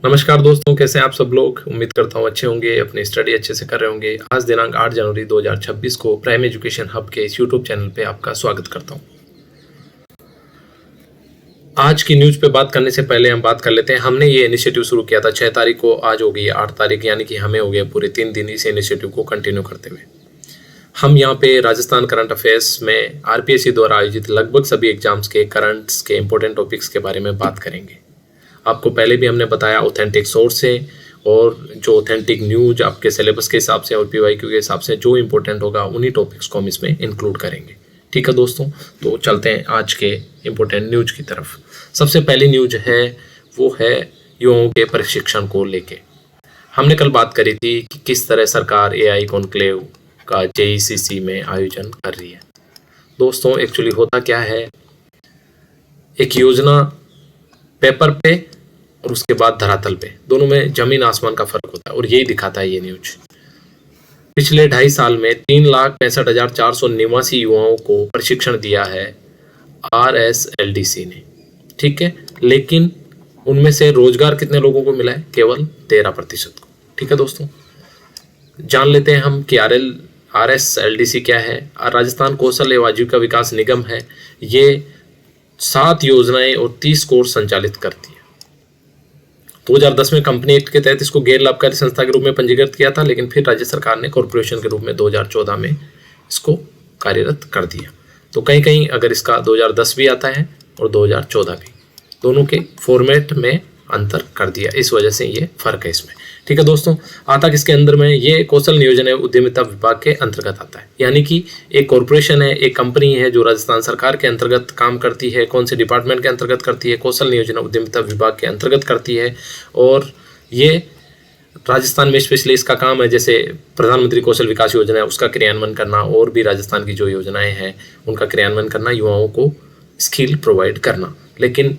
नमस्कार दोस्तों, कैसे हैं आप सब लोग। उम्मीद करता हूँ अच्छे होंगे, अपनी स्टडी अच्छे से कर रहे होंगे। आज दिनांक 8 जनवरी 2026 को प्राइम एजुकेशन हब के इस यूट्यूब चैनल पे आपका स्वागत करता हूँ। आज की न्यूज़ पे बात करने से पहले हम बात कर लेते हैं। हमने ये इनिशिएटिव शुरू किया था 6 तारीख को, आज हो गई 8 तारीख, यानी कि हमें हो गया पूरे 3 दिन इस इनिशिएटिव को कंटिन्यू करते हुए। हम यहाँ पे राजस्थान करंट अफेयर्स में आरपीएससी द्वारा आयोजित लगभग सभी एग्जाम्स के करंट्स के इंपॉर्टेंट टॉपिक्स के बारे में बात करेंगे। आपको पहले भी हमने बताया ऑथेंटिक सोर्स से, और जो ऑथेंटिक न्यूज आपके सिलेबस के हिसाब से और पीवाईक्यू के हिसाब से जो इंपॉर्टेंट होगा उन्हीं टॉपिक्स को हम इसमें इंक्लूड करेंगे। ठीक है दोस्तों, तो चलते हैं आज के इंपॉर्टेंट न्यूज की तरफ। सबसे पहली न्यूज है वो है युवाओं के प्रशिक्षण को लेके। हमने कल बात करी थी कि किस तरह सरकार एआई कॉन्क्लेव का जेईसीसी में आयोजन कर रही है। दोस्तों एक्चुअली होता क्या है, एक योजना पेपर पे और उसके बाद धरातल पे, दोनों में जमीन आसमान का फर्क होता है, और यही दिखाता है ये न्यूज। पिछले 2.5 साल में 3,65,489 युवाओं को प्रशिक्षण दिया है RSLDC ने। ठीक है, लेकिन उनमें से रोजगार कितने लोगों को मिला है? केवल 13% को। ठीक है दोस्तों, जान लेते हैं हम कि RSLDC क्या है। राजस्थान कौशल एवं आजीविका विकास निगम है। ये 7 योजनाएं और 30 कोर्स संचालित करती है। 2010 में कंपनी एक्ट के तहत इसको गैर लाभकारी संस्था के रूप में पंजीकृत किया था, लेकिन फिर राज्य सरकार ने कॉरपोरेशन के रूप में 2014 में इसको कार्यरत कर दिया। तो कहीं कहीं अगर इसका 2010 भी आता है और 2014 भी, दोनों के फॉर्मेट में अंतर कर दिया, इस वजह से ये फर्क है इसमें। ठीक है दोस्तों, आता किसके अंदर में? ये कौशल नियोजन एवं उद्यमिता विभाग के अंतर्गत आता है। यानी कि एक कॉरपोरेशन है, एक कंपनी है जो राजस्थान सरकार के अंतर्गत काम करती है। कौन से डिपार्टमेंट के अंतर्गत करती है? कौशल नियोजन एवं उद्यमिता विभाग के अंतर्गत करती है। और ये राजस्थान में स्पेशली इसका काम है, जैसे प्रधानमंत्री कौशल विकास योजना है उसका क्रियान्वयन करना, और भी राजस्थान की जो योजनाएं हैं उनका क्रियान्वयन करना, युवाओं को स्किल प्रोवाइड करना। लेकिन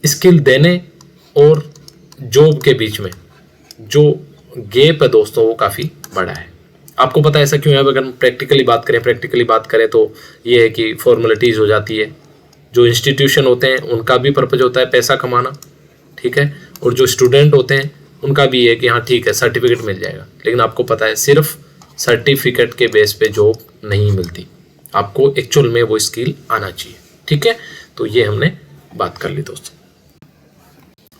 स्किल देने और जॉब के बीच में जो गैप है दोस्तों वो काफ़ी बड़ा है। आपको पता है ऐसा क्यों है? अगर हम प्रैक्टिकली बात करें तो ये है कि फॉर्मेलिटीज़ हो जाती है। जो इंस्टीट्यूशन होते हैं उनका भी पर्पज होता है पैसा कमाना, ठीक है, और जो स्टूडेंट होते हैं उनका भी है कि हाँ ठीक है सर्टिफिकेट मिल जाएगा। लेकिन आपको पता है सिर्फ सर्टिफिकेट के बेस पे जॉब नहीं मिलती, आपको एक्चुअल में वो स्किल आना चाहिए। ठीक है, तो ये हमने बात कर ली दोस्तों।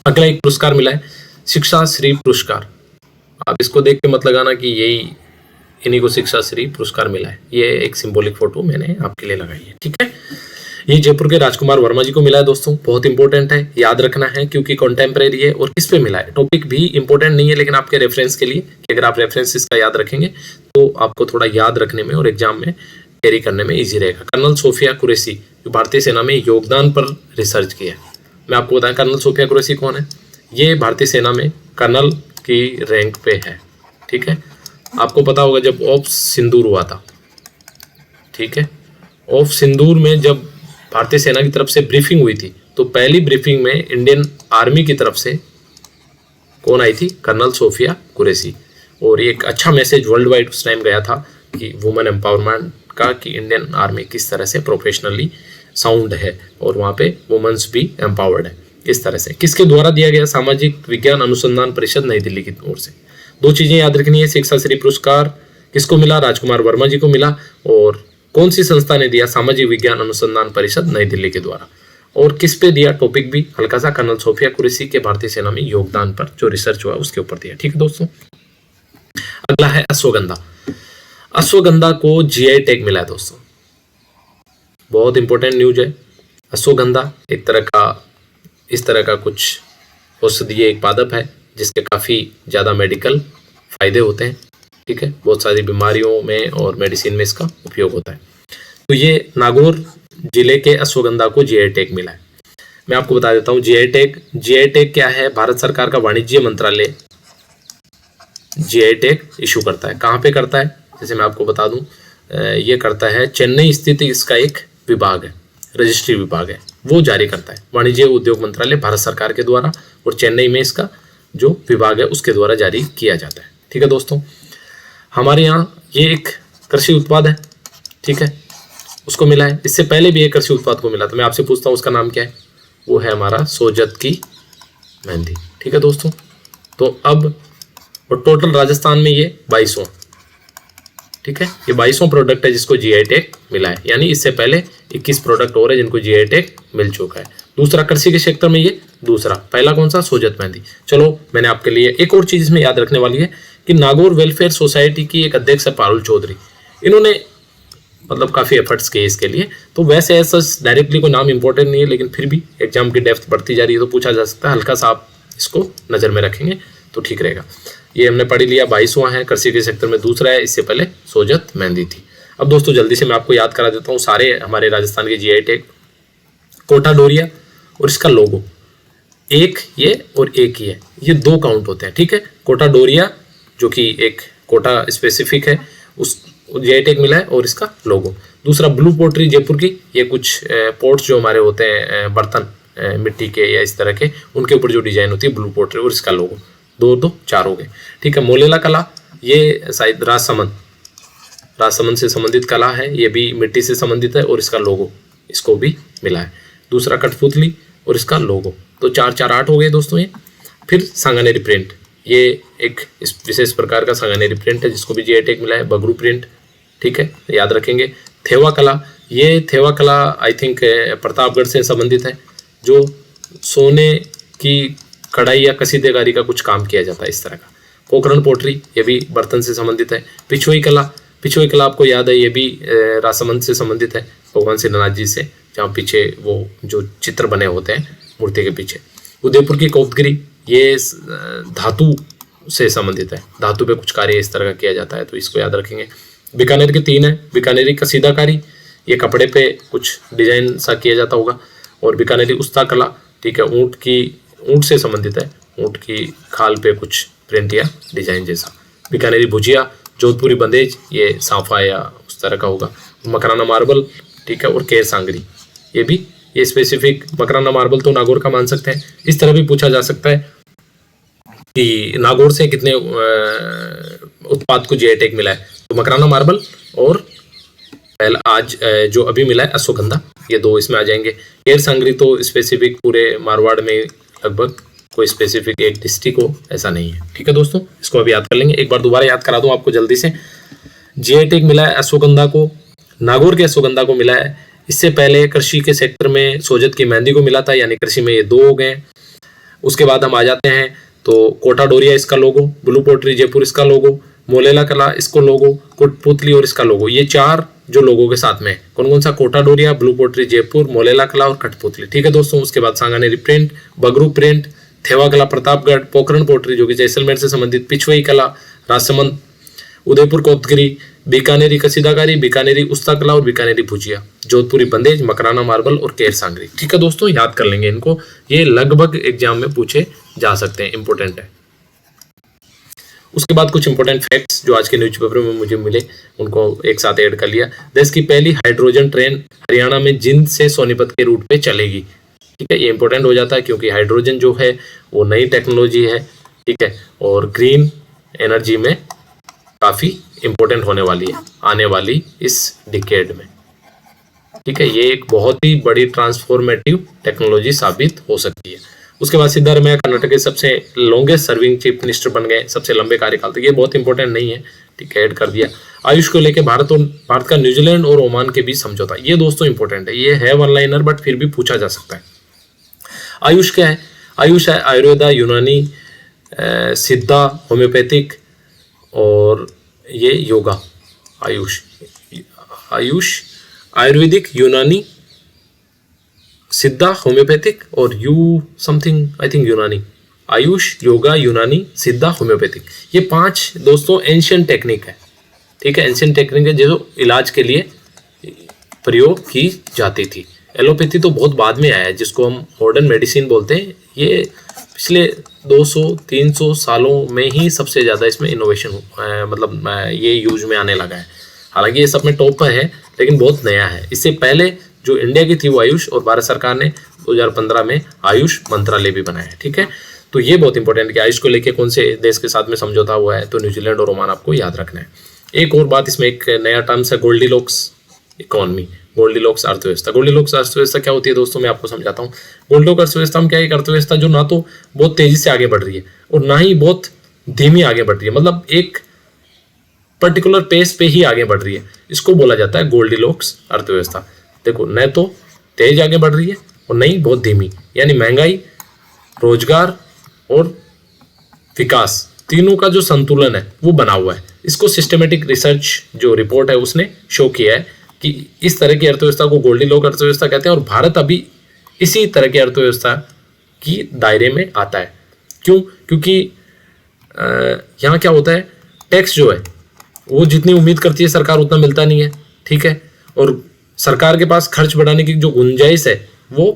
अगला एक पुरस्कार मिला है, शिक्षा श्री पुरस्कार। आप इसको देख के मत लगाना कि इन्हीं को शिक्षा श्री पुरस्कार मिला है। ये एक सिंबॉलिक फोटो मैंने आपके लिए लगाई है। ठीक है, ये जयपुर के राजकुमार वर्मा जी को मिला है दोस्तों। बहुत इंपॉर्टेंट है, याद रखना है, क्योंकि कॉन्टेम्परेरी है। और किस पे मिला है? टॉपिक भी इंपॉर्टेंट नहीं है, लेकिन आपके रेफरेंस के लिए, कि अगर आप रेफरेंस इसका याद रखेंगे तो आपको थोड़ा याद रखने में और एग्जाम में कैरी करने में ईजी रहेगा। कर्नल सोफिया कुरैशी, जो भारतीय सेना में योगदान पर रिसर्च किया है। मैं आपको बताया कर्नल सोफिया कुरैशी कौन है? ये भारतीय सेना में कर्नल की रैंक पे है। ठीक है, आपको पता होगा जब ऑफ सिंदूर हुआ था, ठीक है, ऑफ सिंदूर में जब भारतीय सेना की तरफ से ब्रीफिंग हुई थी, तो पहली ब्रीफिंग में इंडियन आर्मी की तरफ से कौन आई थी? कर्नल सोफिया कुरैशी। और एक अच्छा मैसेज वर्ल्ड वाइड उस टाइम गया था कि वुमेन एम्पावरमेंट का, कि इंडियन आर्मी किस तरह से प्रोफेशनली साउंड है और वहाँ पे वुमेन्स भी एम्पावर्ड है। इस तरह से किसके द्वारा दिया गया? सामाजिक विज्ञान अनुसंधान परिषद नई दिल्ली की ओर से। 2 चीजें याद रखनी है, शिक्षा श्री पुरस्कार किसको मिला? राजकुमार वर्मा जी को मिला। और कौन सी संस्था ने दिया? सामाजिक विज्ञान अनुसंधान परिषद नई दिल्ली के द्वारा। और किस पे दिया? टॉपिक भी हल्का सा कर्नल सोफिया कुरैशी के भारतीय सेना में योगदान पर जो रिसर्च हुआ उसके ऊपर दिया। ठीक है दोस्तों, अगला है अश्वगंधा। अश्वगंधा को जीआई टैग मिला है दोस्तों। बहुत इंपॉर्टेंट न्यूज है। अश्वगंधा एक तरह का, इस तरह का कुछ औषधीय एक पादप है जिसके काफ़ी ज़्यादा मेडिकल फायदे होते हैं। ठीक है, बहुत सारी बीमारियों में और मेडिसिन में इसका उपयोग होता है। तो ये नागौर जिले के अश्वगंधा को जीआई टैग मिला है। मैं आपको बता देता हूँ जीआई टैग क्या है। भारत सरकार का वाणिज्य मंत्रालय जीआई टैग इशू करता है। कहाँ पे करता है? जैसे मैं आपको बता दूं, ये करता है चेन्नई स्थित इसका एक विभाग है, रजिस्ट्री विभाग है, वो जारी करता है। वाणिज्य उद्योग मंत्रालय भारत सरकार के द्वारा, और चेन्नई में इसका जो विभाग है उसके द्वारा जारी किया जाता है। ठीक है दोस्तों, हमारे यहाँ ये एक कृषि उत्पाद है, ठीक है, उसको मिला है। इससे पहले भी एक कृषि उत्पाद को मिला था। मैं आपसे पूछता हूँ उसका नाम क्या है? वो है हमारा सोजत की मेहंदी। ठीक है दोस्तों, तो अब और टोटल राजस्थान में ये 22वां, ठीक है, ये 22वां प्रोडक्ट है जिसको जीआई टैग मिला है, यानी इससे पहले 21 प्रोडक्ट और है जिनको जीआई टैग मिल चुका है। दूसरा कृषि के क्षेत्र में ये दूसरा, पहला कौन सा, सोजत मेहंदी। चलो मैंने आपके लिए एक और चीज इसमें याद रखने वाली है कि नागौर वेलफेयर सोसाइटी की एक अध्यक्ष है पारुल चौधरी, इन्होंने मतलब काफ़ी एफर्ट्स किए इसके लिए। तो वैसे ऐसा डायरेक्टली कोई नाम इंपॉर्टेंट नहीं है, लेकिन फिर भी एग्जाम की डेप्थ बढ़ती जा रही है तो पूछा जा सकता है, हल्का सा आप इसको नज़र में रखेंगे तो ठीक रहेगा। ये हमने पढ़ लिया, 22वां है, कृषि के सेक्टर में दूसरा है, इससे पहले सोजत मेहंदी थी। अब दोस्तों जल्दी से मैं आपको याद करा देता हूँ सारे हमारे राजस्थान के जीआई टैग। कोटा डोरिया और इसका लोगो, एक ये और एक ये 2 काउंट होते हैं। ठीक है, कोटा डोरिया जो कि एक कोटा स्पेसिफिक है उस जीआई टैग मिला है, और इसका लोगो। दूसरा ब्लू पोट्री जयपुर की, ये कुछ पोट्स जो हमारे होते हैं बर्तन मिट्टी के या इस तरह के, उनके ऊपर जो डिजाइन होती है ब्लू पोट्री, और इसका लोगो। 2 4 हो गए। ठीक है, मोलेला कला, ये शायद राजसमंद से संबंधित कला है, ये भी मिट्टी से संबंधित है, और इसका लोगो इसको भी मिला है। दूसरा कठपुतली और इसका लोगो। तो 4 4 8 हो गए दोस्तों ये। फिर सांगानेरी प्रिंट, ये एक इस विशेष प्रकार का सांगानेरी प्रिंट है जिसको भी जीआई टैग मिला है, बगरू प्रिंट। ठीक है, याद रखेंगे। थेवा कला, ये थेवा कला आई थिंक प्रतापगढ़ से संबंधित है, जो सोने की कढ़ाई या कसीदेकारी का कुछ काम किया जाता है इस तरह का। पोखरण पोट्री, ये भी बर्तन से संबंधित है। पिछोई कला आपको याद है, ये भी राजसमंद से संबंधित है, भगवान श्रीनाथ जी से, जहाँ पीछे वो जो चित्र बने होते हैं मूर्ति के पीछे। उदयपुर की कोपगिरी, ये धातु से संबंधित है, धातु पे कुछ कार्य इस तरह का किया जाता है, तो इसको याद रखेंगे। बीकानेर के 3 है, बीकानेरी कसीदाकारी, ये कपड़े पे कुछ डिजाइन सा किया जाता होगा। और बीकानेरी उस्ता कला, ठीक है, ऊँट से संबंधित है, ऊँट की खाल पे कुछ प्रिंट या डिजाइन जैसा। बीकानेरी भुजिया, जोधपुरी बंदेज, ये साफा या उस तरह का होगा। मकराना मार्बल, ठीक है, और केर सांगरी, ये भी ये स्पेसिफिक, मकराना मार्बल तो नागौर का मान सकते हैं। इस तरह भी पूछा जा सकता है कि नागौर से कितने उत्पाद को जीआई टैग मिला है, तो मकराना मार्बल और पहला आज जो अभी मिला है अश्वगंधा, ये 2 इसमें आ जाएंगे। केर सांगरी तो स्पेसिफिक पूरे मारवाड़ में लगभग कोई स्पेसिफिक एक डिस्ट्रिक्ट हो ऐसा नहीं है। ठीक है दोस्तों, इसको अभी याद कर लेंगे। एक बार दोबारा याद करा दूं आपको जल्दी से। जीआई टैग मिला है अश्वगंधा को, नागौर के अश्वगंधा को मिला है। इससे पहले कृषि के सेक्टर में सोजत की मेहंदी को मिला था, यानी कृषि में ये 2 हो गए। उसके बाद हम आ जाते हैं तो कोटा डोरिया इसका लोगो, ब्लू पोट्री जयपुर इसका लोगो, मोलेला कला इसको लोगो, कठपुतली और इसका लोगो, ये 4 जो लोगों के साथ में कौन कौन सा, कोटा डोरिया, ब्लू पोट्री जयपुर, मोलेला कला और कठपुतली। ठीक है दोस्तों, उसके बाद सांगानेरी प्रिंट, बगरू प्रिंट, थेवा कला प्रतापगढ़, पोखरण पोट्री जो कि जैसलमेर से संबंधित, पिछवई कला राजसमंद, उदयपुर कोतगिरी, बीकानेरी कसीदाकारी, बीकानेरी उस्ता कला और बीकानेरी भुजिया, जोधपुरी बंदेज, मकराना मार्बल और केर सांगरी। ठीक है दोस्तों, याद कर लेंगे इनको, ये लगभग एग्जाम में पूछे जा सकते हैं, इंपॉर्टेंट है। उसके बाद कुछ इंपॉर्टेंट फैक्ट्स जो आज के न्यूज़पेपर में मुझे मिले उनको एक साथ ऐड कर लिया। देश की पहली हाइड्रोजन ट्रेन हरियाणा में जिंद से सोनीपत के रूट पे चलेगी। ठीक है, ये इंपॉर्टेंट हो जाता है क्योंकि हाइड्रोजन जो है वो नई टेक्नोलॉजी है, ठीक है, और ग्रीन एनर्जी में काफ़ी इंपॉर्टेंट होने वाली है आने वाली इस डिकेड में। ठीक है, ये एक बहुत ही बड़ी ट्रांसफॉर्मेटिव टेक्नोलॉजी साबित हो सकती है। उसके बाद सिद्धारमैया कर्नाटक के सबसे लॉन्गेस्ट सर्विंग चीफ मिनिस्टर बन गए, सबसे लंबे कार्यकाल तक। ये बहुत इंपॉर्टेंट नहीं है, ठीक है, ऐड कर दिया। आयुष को लेके भारत का न्यूजीलैंड और ओमान के बीच समझौता, ये दोस्तों इंपॉर्टेंट है, ये है वन लाइनर बट फिर भी पूछा जा सकता है। आयुष क्या है? आयुष है आयुर्वेदा, यूनानी, सिद्धा, होम्योपैथिक और ये योगा। आयुष आयुर्वेदिक, यूनानी, सिद्धा, होम्योपैथिक और समथिंग आई थिंक यूनानी। आयुष, योगा, यूनानी, सिद्धा, होम्योपैथिक, ये 5 दोस्तों एंशिएंट टेक्निक है। ठीक है, एंशिएंट टेक्निक है जो इलाज के लिए प्रयोग की जाती थी। एलोपैथी तो बहुत बाद में आया है, जिसको हम मॉडर्न मेडिसिन बोलते हैं। ये पिछले 200-300 सालों में ही सबसे ज़्यादा इसमें इनोवेशन मतलब ये यूज में आने लगा है। हालांकि ये सब में टॉप पर है लेकिन बहुत नया है। इससे पहले जो इंडिया की थी वो आयुष, और भारत सरकार ने 2015 में आयुष मंत्रालय भी बनाया है। ठीक है, तो ये बहुत इंपॉर्टेंट है कि आयुष को लेके कौन से देश के साथ में समझौता हुआ है, तो न्यूजीलैंड और ओमान आपको याद रखना है। एक और बात इसमें एक नया टर्म्स है, गोल्डीलॉक्स इकोनॉमी। गोल्डीलॉक्स अर्थव्यवस्था। गोल्डीलॉक्स अर्थव्यवस्था क्या होती है दोस्तों, मैं आपको समझाता हूँ। गोल्डीलॉक्स अर्थव्यवस्था में क्या है, एक अर्थव्यवस्था जो ना तो बहुत तेजी से आगे बढ़ रही है और ना ही बहुत धीमी आगे बढ़ रही है, मतलब एक पर्टिकुलर पेस पे ही आगे बढ़ रही है, इसको बोला जाता है गोल्डीलॉक्स अर्थव्यवस्था। देखो, न तो तेज आगे बढ़ रही है और न ही बहुत धीमी, यानी महंगाई, रोजगार और विकास तीनों का जो संतुलन है वो बना हुआ है। इसको सिस्टमेटिक रिसर्च जो रिपोर्ट है उसने शो किया है कि इस तरह की अर्थव्यवस्था को गोल्डीलॉक्स अर्थव्यवस्था कहते हैं और भारत अभी इसी तरह की अर्थव्यवस्था की दायरे में आता है। क्यों? क्योंकि यहाँ क्या होता है, टैक्स जो है वो जितनी उम्मीद करती है सरकार उतना मिलता नहीं है, ठीक है, और सरकार के पास खर्च बढ़ाने की जो गुंजाइश है वो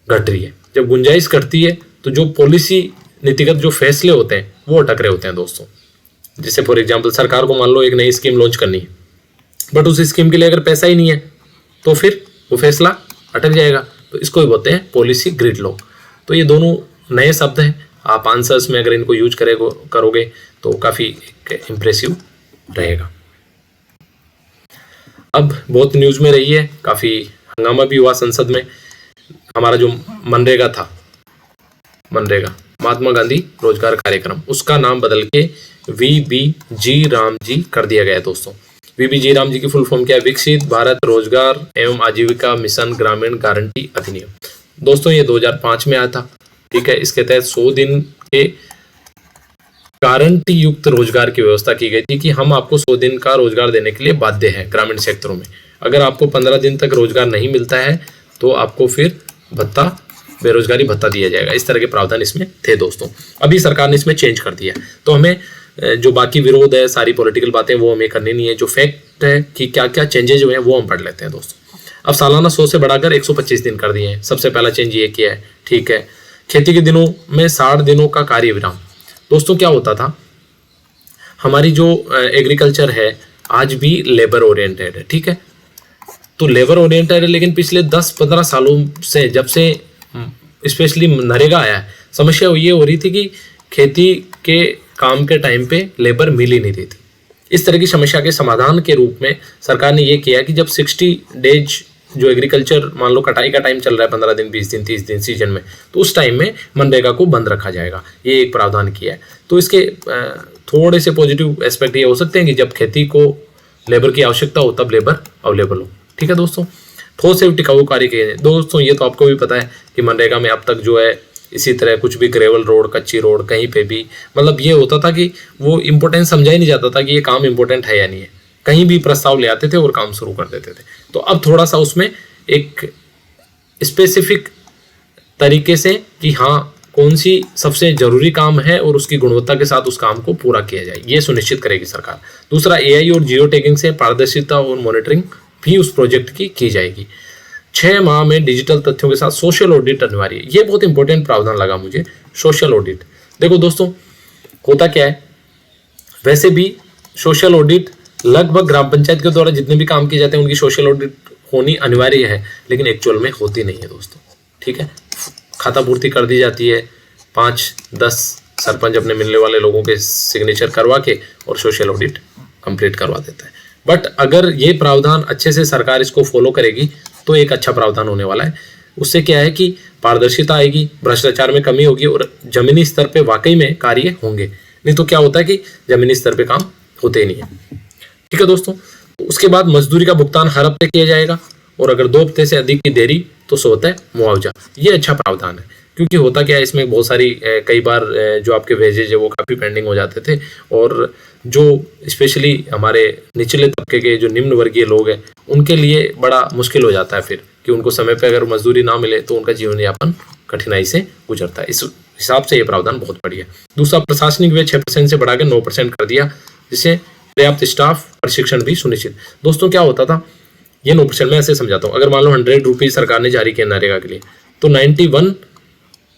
घट रही है। जब गुंजाइश घटती है तो जो पॉलिसी नीतिगत जो फैसले होते हैं वो अटक रहे होते हैं दोस्तों। जैसे फॉर एग्जांपल सरकार को मान लो एक नई स्कीम लॉन्च करनी है, बट उस स्कीम के लिए अगर पैसा ही नहीं है तो फिर वो फैसला अटक जाएगा। तो इसको ही बोलते हैं पॉलिसी ग्रिड लॉ। तो ये दोनों नए शब्द हैं, आप आंसर्स में अगर इनको यूज करोगे तो काफ़ी इम्प्रेसिव रहेगा। अब बहुत न्यूज में रही है, काफ़ी हंगामा भी हुआ संसद में, हमारा जो मनरेगा था, मनरेगा महात्मा गांधी रोजगार कार्यक्रम, उसका नाम बदल के VBG राम जी कर दिया गया है दोस्तों। VBG राम जी की फुल फॉर्म क्या है? विकसित भारत रोजगार एवं आजीविका मिशन ग्रामीण गारंटी अधिनियम। दोस्तों ये 2005 में आया था, ठीक है। इसके तहत 100 दिन के गारंटी युक्त रोजगार की व्यवस्था की गई थी कि हम आपको 100 दिन का रोजगार देने के लिए बाध्य हैं ग्रामीण क्षेत्रों में। अगर आपको 15 दिन तक रोजगार नहीं मिलता है तो आपको फिर भत्ता, बेरोजगारी भत्ता दिया जाएगा। इस तरह के प्रावधान इसमें थे दोस्तों। अभी सरकार ने इसमें चेंज कर दिया है, तो हमें जो बाकी विरोध है, सारी पॉलिटिकल बातें वो हमें करनी नहीं है। जो फैक्ट है कि क्या क्या चेंजेज हुए हैं वो हम पढ़ लेते हैं दोस्तों। अब सालाना 100 से बढ़ाकर 125 दिन कर दिए हैं। सबसे पहला चेंज ये किया है, ठीक है। खेती के दिनों में 60 दिनों का कार्य विराम। दोस्तों क्या होता था, हमारी जो एग्रीकल्चर है आज भी लेबर ओरिएंटेड है, ठीक है। तो लेबर ओरिएंटेड है, लेकिन पिछले 10-15 सालों से, जब से स्पेशली नरेगा आया है, समस्या ये हो रही थी कि खेती के काम के टाइम पे लेबर मिल ही नहीं रही थी। इस तरह की समस्या के समाधान के रूप में सरकार ने ये किया कि जब 60 डेज जो एग्रीकल्चर, मान लो कटाई का टाइम चल रहा है 15 दिन, 20 दिन, 30 दिन सीजन में, तो उस टाइम में मनरेगा को बंद रखा जाएगा। ये एक प्रावधान किया है। तो इसके थोड़े से पॉजिटिव एस्पेक्ट ये हो सकते हैं कि जब खेती को लेबर की आवश्यकता हो तब लेबर अवेलेबल हो, ठीक है दोस्तों। ठोस एवं टिकाऊ कार्य किए दोस्तों, ये तो आपको भी पता है कि मनरेगा में अब तक जो है इसी तरह कुछ भी ग्रेवल रोड, कच्ची रोड, कहीं पे भी, मतलब ये होता था कि वो इम्पोर्टेंस समझा ही नहीं जाता था कि ये काम इम्पोर्टेंट है या नहीं है। कहीं भी प्रस्ताव ले आते थे और काम शुरू कर देते थे। तो अब थोड़ा सा उसमें एक स्पेसिफिक तरीके से कि हाँ कौन सी सबसे जरूरी काम है और उसकी गुणवत्ता के साथ उस काम को पूरा किया जाए, ये सुनिश्चित करेगी सरकार। दूसरा, AI और जियो टैगिंग से पारदर्शिता और मॉनिटरिंग भी उस प्रोजेक्ट की जाएगी। 6 माह में डिजिटल तथ्यों के साथ सोशल ऑडिट अनिवार्य है। ये बहुत इंपॉर्टेंट प्रावधान लगा मुझे, सोशल ऑडिट। देखो दोस्तों, होता क्या है, वैसे भी सोशल ऑडिट लगभग ग्राम पंचायत के द्वारा जितने भी काम किए जाते हैं उनकी सोशल ऑडिट होनी अनिवार्य है, लेकिन एक्चुअल में होती नहीं है दोस्तों, ठीक है। खाता पूर्ति कर दी जाती है, 5-10 सरपंच अपने मिलने वाले लोगों के सिग्नेचर करवा के और सोशल ऑडिट कंप्लीट करवा देता है। बट अगर ये प्रावधान अच्छे से सरकार इसको फॉलो करेगी तो एक अच्छा प्रावधान होने वाला है। उससे क्या है कि पारदर्शिता आएगी, भ्रष्टाचार में कमी होगी और जमीनी स्तर पे वाकई में कार्य होंगे। नहीं तो क्या होता है कि जमीनी स्तर पे काम होते ही नहीं है, ठीक है दोस्तों। उसके बाद मजदूरी का भुगतान हर हफ्ते किया जाएगा और अगर 2 हफ्ते से अधिक की देरी तो 100 है मुआवजा। ये अच्छा प्रावधान है, क्योंकि होता क्या है इसमें बहुत सारी कई बार जो आपके वेजेज है वो काफ़ी पेंडिंग हो जाते थे और जो स्पेशली हमारे निचले तबके के जो निम्न वर्गीय लोग हैं उनके लिए बड़ा मुश्किल हो जाता है फिर कि उनको समय पे अगर मजदूरी ना मिले तो उनका जीवन यापन कठिनाई से गुजरता है। इस हिसाब से ये प्रावधान बहुत बढ़िया है। दूसरा, प्रशासनिक व्यय 6% से बढ़ाकर 9% कर दिया, जिससे पर्याप्त स्टाफ प्रशिक्षण भी सुनिश्चित। दोस्तों क्या होता था, ये 9% में ऐसे समझाता हूँ। अगर मान लो 100 रुपीज़ सरकार ने जारी किया नरेगा के लिए, तो 91,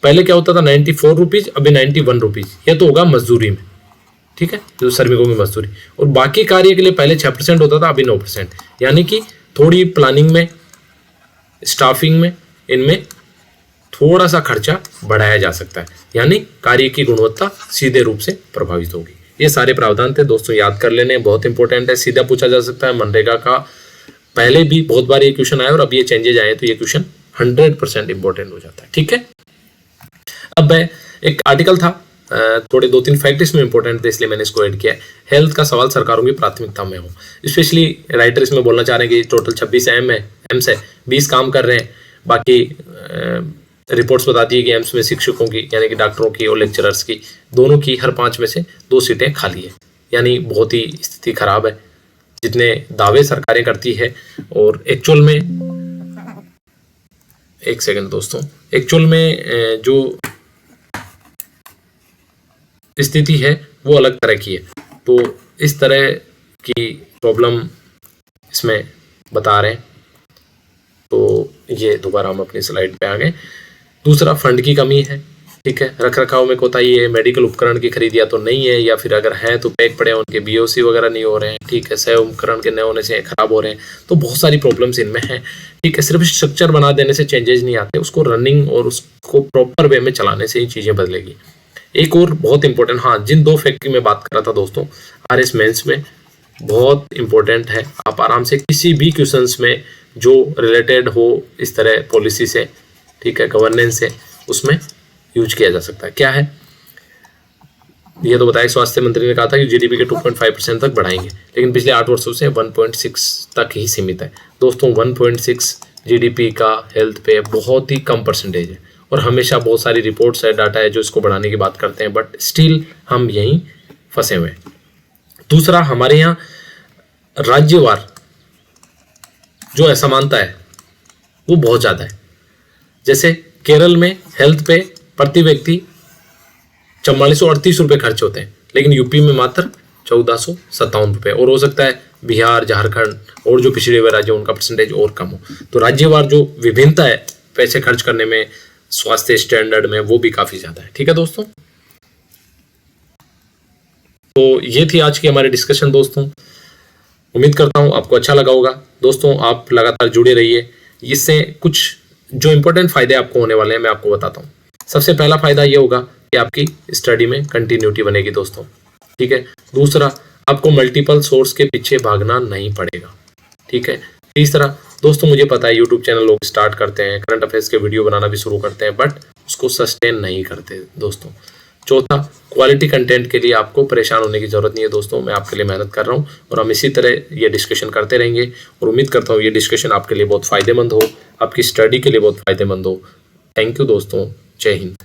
पहले क्या होता था 94 रुपीज़, अभी 91 रुपीज़, ये तो होगा मजदूरी में, ठीक है, जो श्रमिकों की मजदूरी। और बाकी कार्य के लिए पहले 6% होता था, अभी 9%। यानी कि थोड़ी प्लानिंग में, स्टाफिंग में, इनमें थोड़ा सा खर्चा बढ़ाया जा सकता है, यानी कार्य की गुणवत्ता सीधे रूप से प्रभावित होगी। ये सारे प्रावधान थे दोस्तों, याद कर लेने, बहुत इंपॉर्टेंट है। सीधा पूछा जा सकता है मनरेगा का पहले भी बहुत बार ये क्वेश्चन आया और अब ये चेंजेज आए तो ये क्वेश्चन 100% इंपॉर्टेंट हो जाता है। ठीक है, अब एक आर्टिकल था, थोड़े 2-3 फैक्ट इसमें इंपॉर्टेंट थे इसलिए मैंने इसको ऐड किया है। हेल्थ का सवाल सरकारों की प्राथमिकता में हो। स्पेशली राइटर इसमें बोलना चाह रहे हैं कि टोटल 26 एम्स है, 20 काम कर रहे हैं, बाकी रिपोर्ट्स बताती है कि एम्स में शिक्षकों की यानी कि डॉक्टरों की और लेक्चरर्स की दोनों की हर 5 में से 2 सीटें खाली है, यानी बहुत ही स्थिति खराब है जितने दावे सरकारें करती है। और एक्चुअल में, एक सेकंड दोस्तों, एक्चुअल में जो स्थिति है वो अलग तरह की है। तो इस तरह की प्रॉब्लम इसमें बता रहे हैं। तो ये दोबारा हम अपनी स्लाइड पे आ गए। दूसरा, फंड की कमी है। ठीक है, रख रखाव में कोताही है, मेडिकल उपकरण की खरीद या तो नहीं है या फिर अगर है तो पैक पड़े हैं, उनके बीओसी वगैरह नहीं हो रहे हैं। ठीक है, सह उपकरण के न होने से खराब हो रहे हैं। तो बहुत सारी प्रॉब्लम्स इनमें हैं। ठीक है, सिर्फ स्ट्रक्चर बना देने से चेंजेस नहीं आते, उसको रनिंग और उसको प्रॉपर वे में चलाने से ही चीज़ें बदलेगी। एक और बहुत इंपॉर्टेंट, हाँ, जिन 2 फैक्ट की मैं बात कर रहा था दोस्तों, आरएस मेंस में बहुत इंपॉर्टेंट है। आप आराम से किसी भी क्वेश्चंस में जो रिलेटेड हो इस तरह पॉलिसी से, ठीक है, गवर्नेंस से, उसमें यूज किया जा सकता है। क्या है ये तो बताया, स्वास्थ्य मंत्री ने कहा था कि जीडीपी के 2.5% तक बढ़ाएंगे, लेकिन पिछले 8 वर्षों से 1.6 तक ही सीमित है। दोस्तों 1.6 जीडीपी का हेल्थ पे बहुत ही कम परसेंटेज है और हमेशा बहुत सारी रिपोर्ट्स है, डाटा है जो इसको बढ़ाने की बात करते हैं, बट स्टिल हम यहीं फंसे हुए हैं। दूसरा, हमारे यहाँ राज्यवार जो असमानता है वो बहुत ज़्यादा है। जैसे केरल में हेल्थ पे प्रति व्यक्ति 4438 रुपये खर्च होते हैं, लेकिन यूपी में मात्र 1457 रुपये, और हो सकता है बिहार, झारखंड और जो पिछड़े हुए राज्य उनका परसेंटेज और कम हो। तो राज्यवार जो विभिन्नता है पैसे खर्च करने में, स्वास्थ्य स्टैंडर्ड में, वो भी काफ़ी ज़्यादा है। ठीक है दोस्तों, तो ये थी आज की हमारी डिस्कशन दोस्तों। उम्मीद करता हूँ आपको अच्छा लगा होगा। दोस्तों आप लगातार जुड़े रहिए, इससे कुछ जो इंपॉर्टेंट फायदे आपको होने वाले हैं मैं आपको बताता हूँ। सबसे पहला फायदा ये होगा कि आपकी स्टडी में कंटिन्यूटी बनेगी दोस्तों। ठीक है, दूसरा, आपको मल्टीपल सोर्स के पीछे भागना नहीं पड़ेगा। ठीक है, तीसरा दोस्तों, मुझे पता है यूट्यूब चैनल लोग स्टार्ट करते हैं, करंट अफेयर्स के वीडियो बनाना भी शुरू करते हैं, बट उसको सस्टेन नहीं करते दोस्तों। चौथा, क्वालिटी कंटेंट के लिए आपको परेशान होने की जरूरत नहीं है दोस्तों, मैं आपके लिए मेहनत कर रहा हूँ और हम इसी तरह ये डिस्कशन करते रहेंगे और उम्मीद करता हूँ ये डिस्कशन आपके लिए बहुत फ़ायदेमंद हो, आपकी स्टडी के लिए बहुत फ़ायदेमंद हो। थैंक यू दोस्तों, जय हिंद।